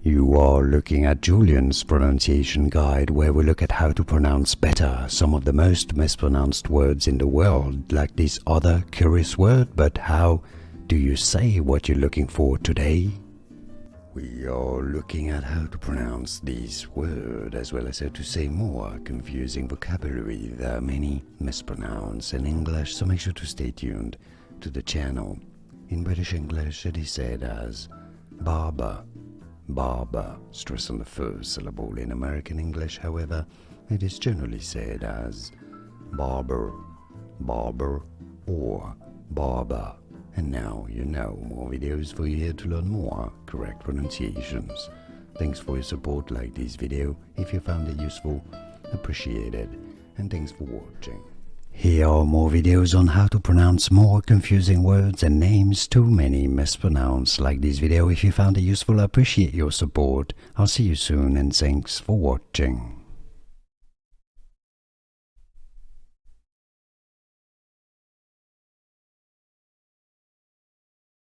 You are looking at Julian's pronunciation guide, where we look at how to pronounce better some of the most mispronounced words in the world, like this other curious word. But how do you say what you're looking for today? We are looking at how to pronounce this word, as well as how to say more confusing vocabulary. There are many mispronounced in English, so make sure to stay tuned to the channel. In British English, it is said as barber, barber, stress on the first syllable. In American English, however, it is generally said as barber, barber, or barber. And now you know, more videos for you here to learn more correct pronunciations. Thanks for your support. Like this video if you found it useful, appreciated, and thanks for watching. Here are more videos on how to pronounce more confusing words and names too many mispronounced. Like this video if you found it useful, I appreciate your support. I'll see you soon and thanks for watching.